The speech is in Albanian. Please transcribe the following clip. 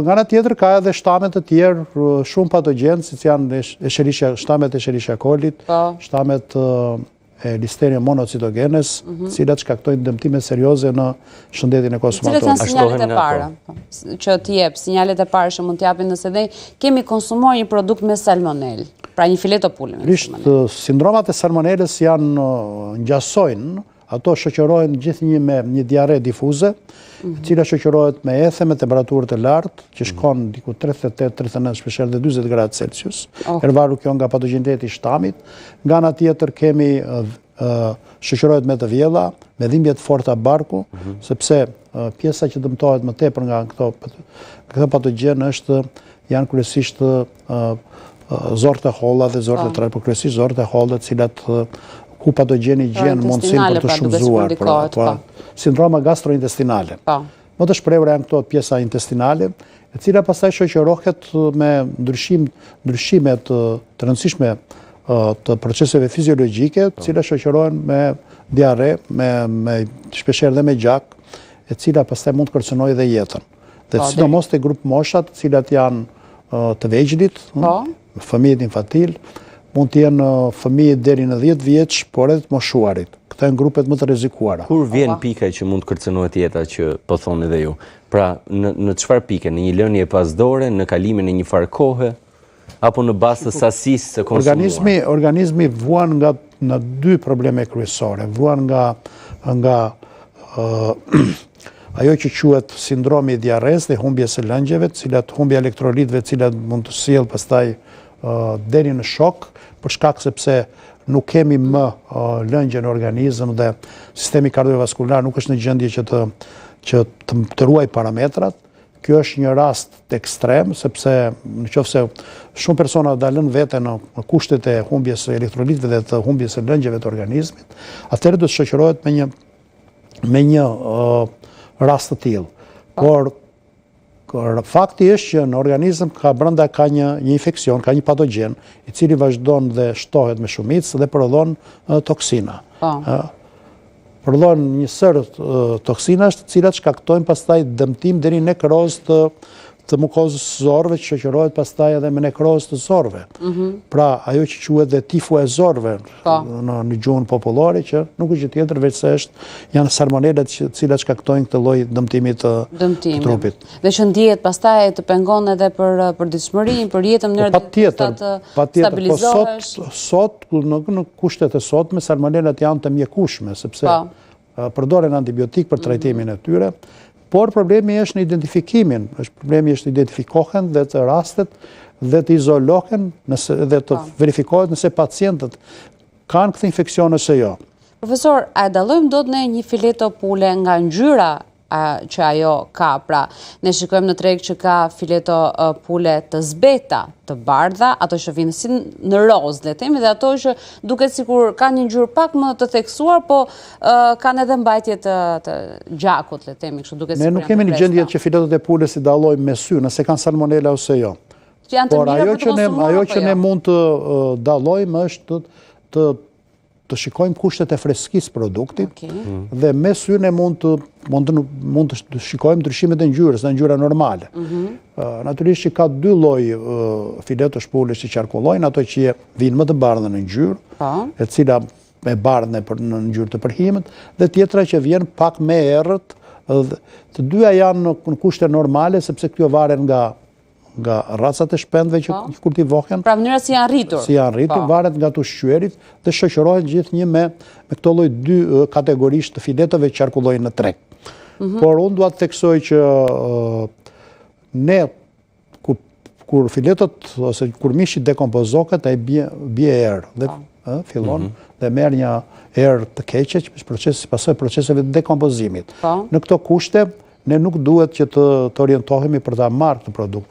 Nga ana tjetër ka edhe shtamet të tjerë shumë patogjenë, siç janë shtamet e Escherichia colit, shtamet e Listeria monocytogenes, të cilat shkaktojnë dëmtime serioze në shëndetin e konsumatorit. Cilat janë sinjalet e para që t'i jep, sinjalet e para që mund t'japin nëse ne kemi konsumuar një produkt me salmonel, pra një fileto pule me salmonel? Sindromat e salmonelës janë ngjasojnë, ato shoqërohen gjithnjë me një diare difuze, e cila shoqërohet me ethe me temperaturë të lartë, që shkon diku 38-39, shpesh edhe 40 gradë Celsius, përvaru kjo nga patogjiniteti i shtamit. Nga ana tjetër kemi shoqërohet me të vjella, me dhimbje të forta barku, sepse pjesa që dëmtohet më tepër nga këto patogjen janë kryesisht zorët e holla dhe zorët e trajt, por kryesisht zorët e holla, të cilat ku patogjeni gjenë mundësinë për të shumëzuar, sindroma gastrointestinale. Më të shprehura janë këto pjesa intestinale, e cila pastaj shoqërohet me ndryshime të rëndësishme të proceseve fiziologjike, të cilat shoqërohen me diare, me shpeshherë dhe me gjak, e cila pastaj mund të kërcënojë dhe jetën. Dhe sidomos te grup moshat, të cilat janë të vegjëlit, fëmijët infantil, mund të jenë fëmijë deri në 10 vjeç, por edhe të moshuarit. Këto janë grupet më të rrezikuara. Kur vjen pika që mund të kërcënohet jeta që po thoni edhe ju? Pra, në çfarë pike? Në një lënie pas dore, në kalimin e një farë kohe, apo në bazë të sasisë së konsumuar? Organizmi vuan nga në dy probleme kryesore. Vuan nga ajo që quhet sindromi i diares dhe humbjes së lëngjeve, cilat humbja elektrolitëve, cilat mund të sjellë pastaj deri në shok, për shkak sepse nuk kemi më lëngje në organizëm dhe sistemi kardiovaskular nuk është në gjendje që të ruaj parametrat. Kjo është një rast ekstrem, sepse nëse shumë persona dalën veten në kushtet e humbjes së elektrolitëve dhe të humbjes së lëngjeve të organizmit, atëherë do të shoqërohet me një rast të tillë. Por fakti është që në organizëm brenda ka një infekcion, ka një patogjen, i cili vazhdon dhe shtohet me shumicë dhe prodhon toksina. Prodhon një sër toksinash, të cilat shkaktojnë pastaj dëmtim deri në nekrozë të mukozës zorëve, që shoqërohet pastaj edhe me nekrozë të zorëve. Pra, ajo që quhet dhe tifu e zorëve në gjuhën popullore, që nuk është gjë tjetër veç se janë salmonelat të cilat shkaktojnë këtë lloj dëmtimi të trupit. Dhe që ndihet pastaj të pengon edhe për ditëshmërinë, për jetën, mënyrë të stabilizohesh. Sot në kushtet e sotme salmonelat janë të mjekueshme, sepse përdoren antibiotik për trajtimin e tyre. Por problemi është në identifikimin, problemi është të identifikohen dhe të rastet dhe të izolohen dhe të verifikohet nëse pacientët kanë këtë infekcion ose jo. Profesor, a dallojmë dot ne një fileto pule nga ngjyra që ajo ka? Pra, ne shikojmë në treg që ka fileto pule të zbeta, të bardha, ato që vinë si në rozë, le themi, dhe ato që duket sikur kanë një ngjyrë pak më të theksuar, po kanë edhe mbajtje të gjakut, le themi, kështu duket sikur. Ne nuk kemi në gjendje që filetot e pulës i dallojmë me sy, nëse kanë salmonela ose jo. Por ajo që ne mund të dallojmë është të shikojmë kushtet e freskisë produktit dhe me sy ne mund të shikojmë ndryshimet e ngjyrës, dhe ngjyra normale. Natyrisht që ka dy lloj filetosh pulësh që qarkullojnë, ato që vinë më të bardha në ngjyrë, e cila me bardhë në ngjyrë të përhimit, dhe tjetra që vjen pak me errët. Të dyja janë në kushte normale, sepse kjo varet nga racat e shpendëve që kur t'i vohen. Pra mënyra si janë rritur. Si janë rritur, varet nga të ushqyerit dhe shoqërohen gjithnjë me këto lloj dy kategorisht të filetove që qarkullojnë në treg. Por unë dua të theksoj që ne kur filetot ose kur mishi dekompozohet, ai bie erë dhe fillon dhe merr një erë të keqe që pasojë proceseve të dekompozimit. Në këto kushte ne nuk duhet që të orientohemi për ta marrë këtë produkt.